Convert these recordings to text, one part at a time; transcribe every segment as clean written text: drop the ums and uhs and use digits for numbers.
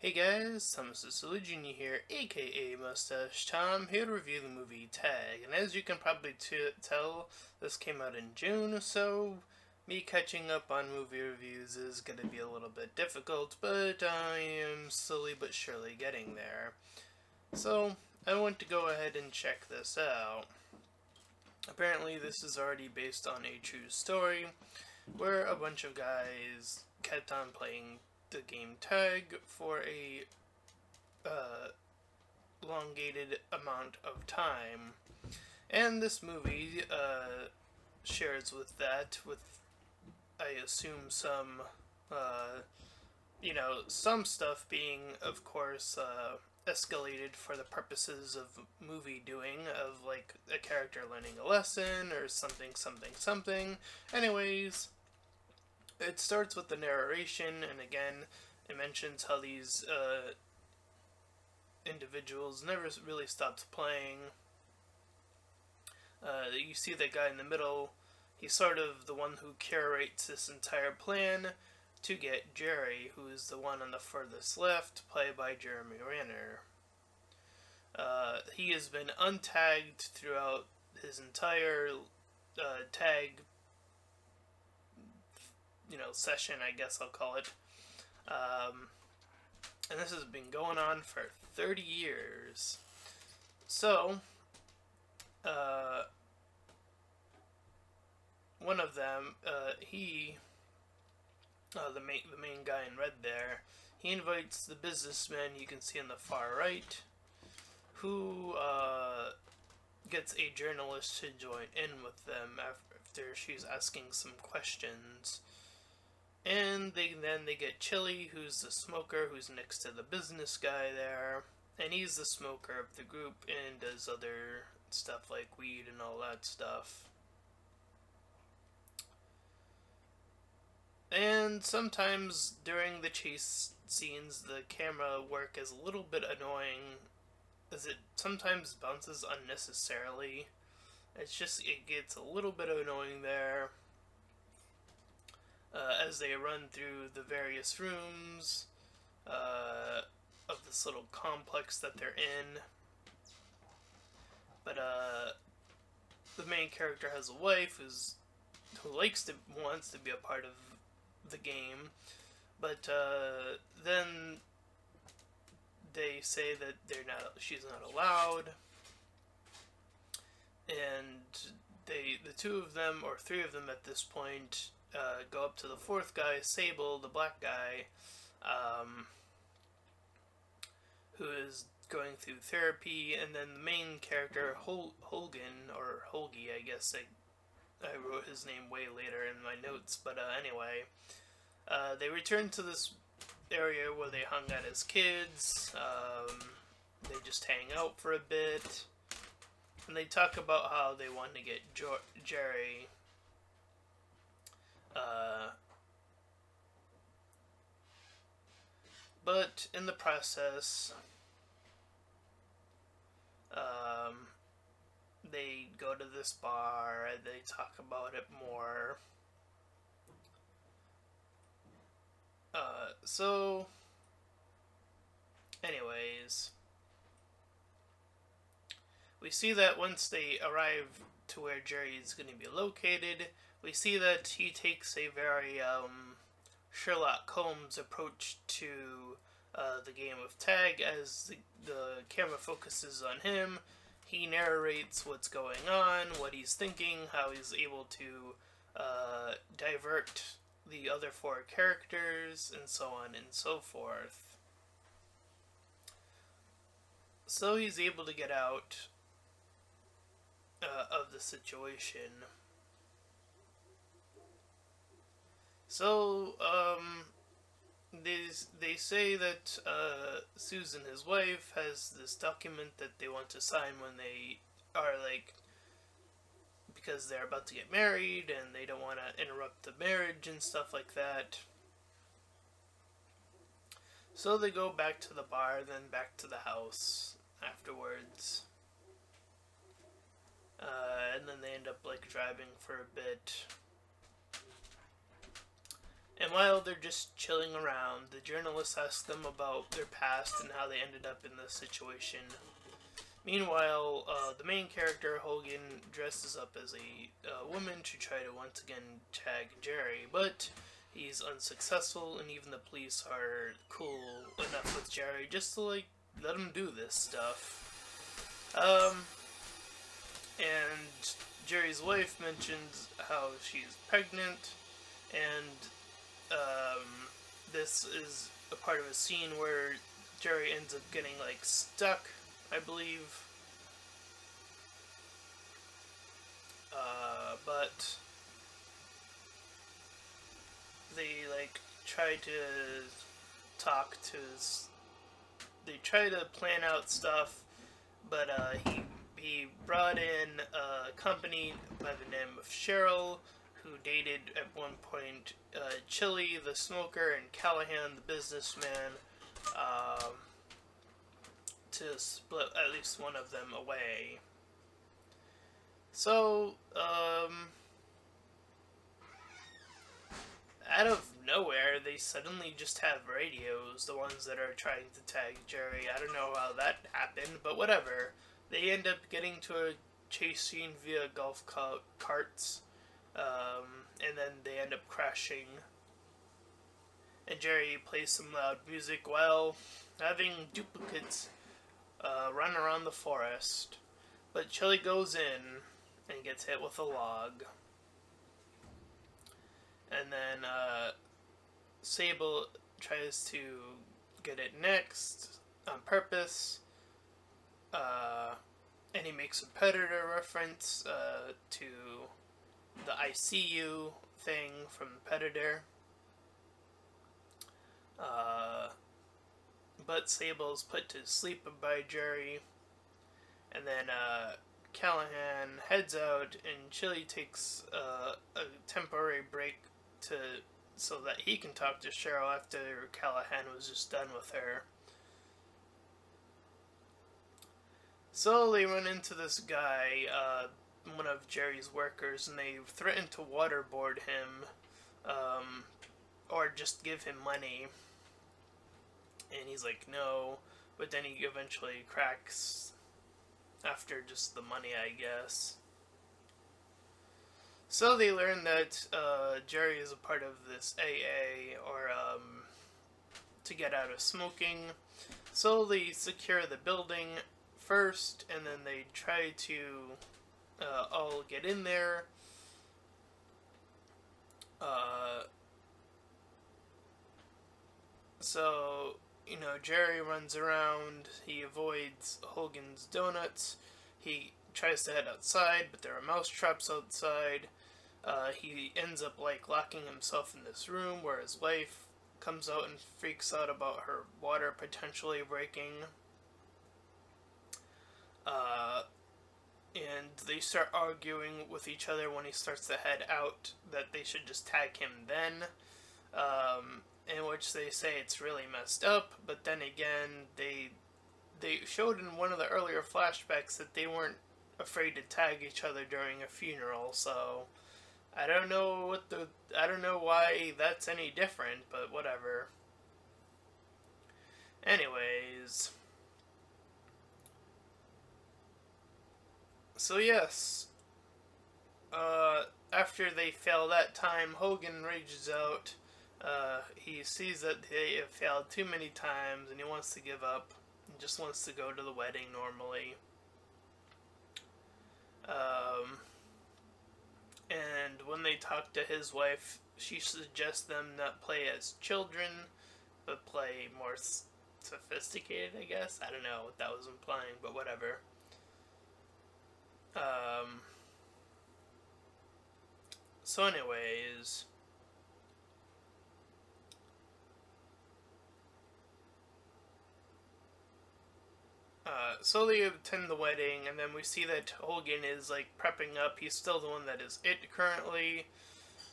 Hey guys, Thomas the Jr. here, aka Mustached Tom, here to review the movie Tag. And as you can probably tell, this came out in June, so me catching up on movie reviews is going to be a little bit difficult, but I am slowly but surely getting there. So, I want to go ahead and check this out. Apparently this is already based on a true story, where a bunch of guys kept on playing the game Tag for a elongated amount of time. And this movie shares with that, with, I assume, some, some stuff being, of course, escalated for the purposes of movie doing, of, like, a character learning a lesson, or something. Anyways, it starts with the narration, and again, it mentions how these individuals never really stopped playing. You see that guy in the middle, he's sort of the one who curates this entire plan to get Jerry, who is the one on the furthest left, played by Jeremy Renner. He has been untagged throughout his entire tag session, I guess I'll call it. And this has been going on for 30 years. So, one of them, the main guy in red there, he invites the businessman you can see on the far right, who gets a journalist to join in with them after she's asking some questions. And then they get Chili, who's the smoker, who's next to the business guy there. And he's the smoker of the group and does other stuff like weed and all that stuff. And sometimes during the chase scenes, the camera work is a little bit annoying, as it sometimes bounces unnecessarily. It gets a little bit annoying there. As they run through the various rooms of this little complex that they're in. But the main character has a wife who wants to be a part of the game, but then they say that she's not allowed, and the two of them, or three of them at this point, go up to the fourth guy, Sable, the black guy, who is going through therapy, and then the main character, Holgan, or Holgi, I guess, I wrote his name way later in my notes, but anyway, they return to this area where they hung out as kids. They just hang out for a bit, and they talk about how they want to get Jerry but in the process, they go to this bar and they talk about it more. So, anyways, we see that once they arrive to where Jerry is going to be located, we see that he takes a very Sherlock Holmes approach to the game of tag. As the camera focuses on him, he narrates what's going on, what he's thinking, how he's able to divert the other four characters, and so on and so forth. So he's able to get out of the situation. So, they say that Susan, his wife, has this document that they want to sign when they are, like, because they're about to get married and they don't want to interrupt the marriage and stuff like that. So they go back to the bar, then back to the house afterwards. And then they end up, like, driving for a bit. And while they're just chilling around, the journalist asks them about their past and how they ended up in this situation. Meanwhile, the main character, Hogan, dresses up as a woman to try to once again tag Jerry, but he's unsuccessful, and even the police are cool enough with Jerry just to, like, let him do this stuff. And Jerry's wife mentions how she's pregnant, and this is a part of a scene where Jerry ends up getting, like, stuck, I believe. But they, like, try to talk to his... They try to plan out stuff, but he brought in a company by the name of Cheryl, who dated at one point Chili, the smoker, and Callahan, the businessman, to split at least one of them away. So, out of nowhere, they suddenly just have radios, the ones that are trying to tag Jerry. I don't know how that happened, but whatever. They end up getting to a chase scene via golf carts, and then they end up crashing. And Jerry plays some loud music while having duplicates run around the forest. But Chili goes in and gets hit with a log. And then Sable tries to get it next on purpose. And he makes a Predator reference to the I See You thing from Predator. But Sable's put to sleep by Jerry. And then Callahan heads out, and Chili takes a temporary break so that he can talk to Cheryl after Callahan was just done with her. So they run into this guy, one of Jerry's workers, and they threaten to waterboard him, or just give him money. And he's like, no, but then he eventually cracks after just the money, I guess. So they learn that Jerry is a part of this AA, or to get out of smoking. So they secure the building first, and then they try to all get in there. So, you know, Jerry runs around, he avoids Hogan's donuts, he tries to head outside, but there are mouse traps outside. He ends up, like, locking himself in this room where his wife comes out and freaks out about her water potentially breaking. And they start arguing with each other when he starts to head out that they should just tag him then. In which they say it's really messed up, but then again, they showed in one of the earlier flashbacks that they weren't afraid to tag each other during a funeral, so I don't know why that's any different, but whatever. Anyways, so yes, after they fail that time, Hogan rages out. He sees that they have failed too many times, and he wants to give up, and just wants to go to the wedding normally. And when they talk to his wife, she suggests them not play as children, but play more sophisticated, I guess. I don't know what that was implying, but whatever. So anyways, so they attend the wedding, and then we see that Hogan is, like, prepping up. He's still the one that is it currently,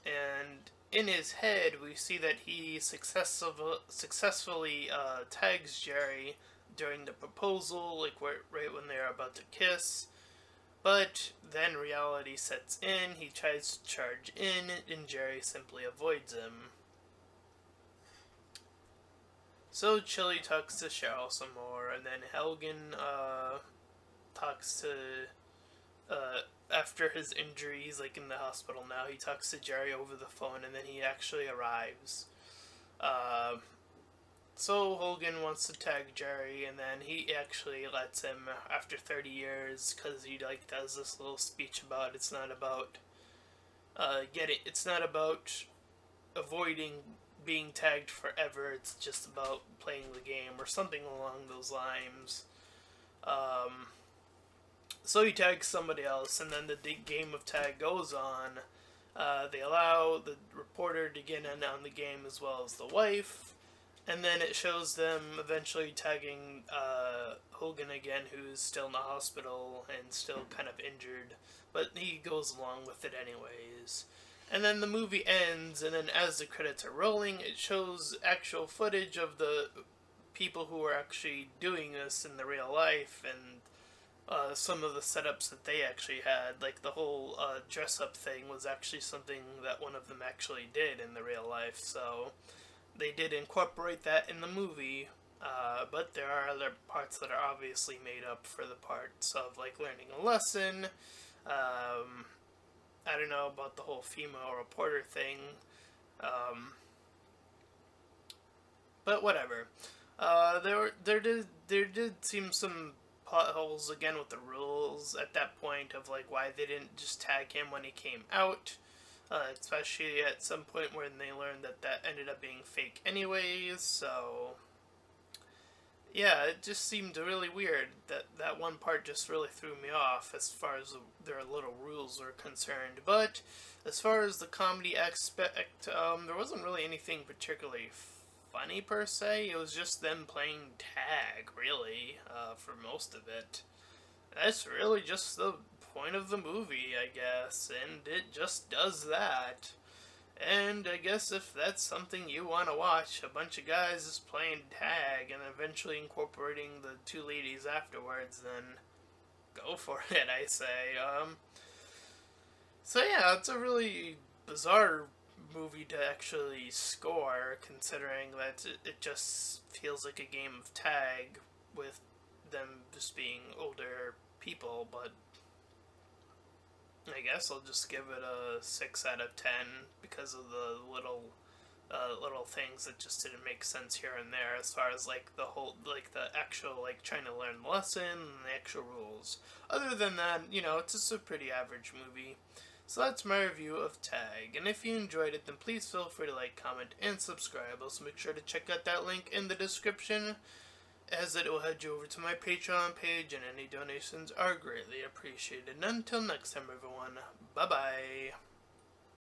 and in his head we see that he successfully tags Jerry during the proposal, like right when they're about to kiss. But then reality sets in, he tries to charge in, and Jerry simply avoids him. So Chili talks to Cheryl some more, and then Helgen talks to after his injury, he's like in the hospital now. He talks to Jerry over the phone, and then he actually arrives. Uh, so Hogan wants to tag Jerry, and then he actually lets him after 30 years because he like does this little speech about it's not about it's not about avoiding being tagged forever. It's just about playing the game or something along those lines. So he tags somebody else, and then the game of tag goes on. They allow the reporter to get in on the game as well as the wife, and then it shows them eventually tagging Hogan again, who's still in the hospital and still kind of injured, but he goes along with it anyways. And then the movie ends, and then as the credits are rolling, it shows actual footage of the people who were actually doing this in the real life, and some of the setups that they actually had. Like the whole dress-up thing was actually something that one of them actually did in the real life, so they did incorporate that in the movie, but there are other parts that are obviously made up for the parts of like learning a lesson. I don't know about the whole female reporter thing, but whatever. There did seem some potholes again with the rules at that point of like why they didn't just tag him when he came out, especially at some point when they learned that ended up being fake anyways. So yeah, it just seemed really weird. That one part just really threw me off as far as their little rules were concerned. But as far as the comedy aspect, there wasn't really anything particularly funny per se. It was just them playing tag, really, for most of it. That's really just the point of the movie, I guess, and it just does that. And I guess if that's something you want to watch, a bunch of guys just playing tag and eventually incorporating the two ladies afterwards, then go for it, I say. So yeah, it's a really bizarre movie to actually score, considering that it just feels like a game of tag with them just being older people, but I guess I'll just give it a 6 out of 10 because of the little things that just didn't make sense here and there as far as like the whole like the actual like trying to learn the lesson and the actual rules. Other than that, you know, it's just a pretty average movie. So that's my review of Tag, and if you enjoyed it, then please feel free to like, comment, and subscribe. Also make sure to check out that link in the description, as it will head you over to my Patreon page, and any donations are greatly appreciated. And until next time, everyone, bye-bye.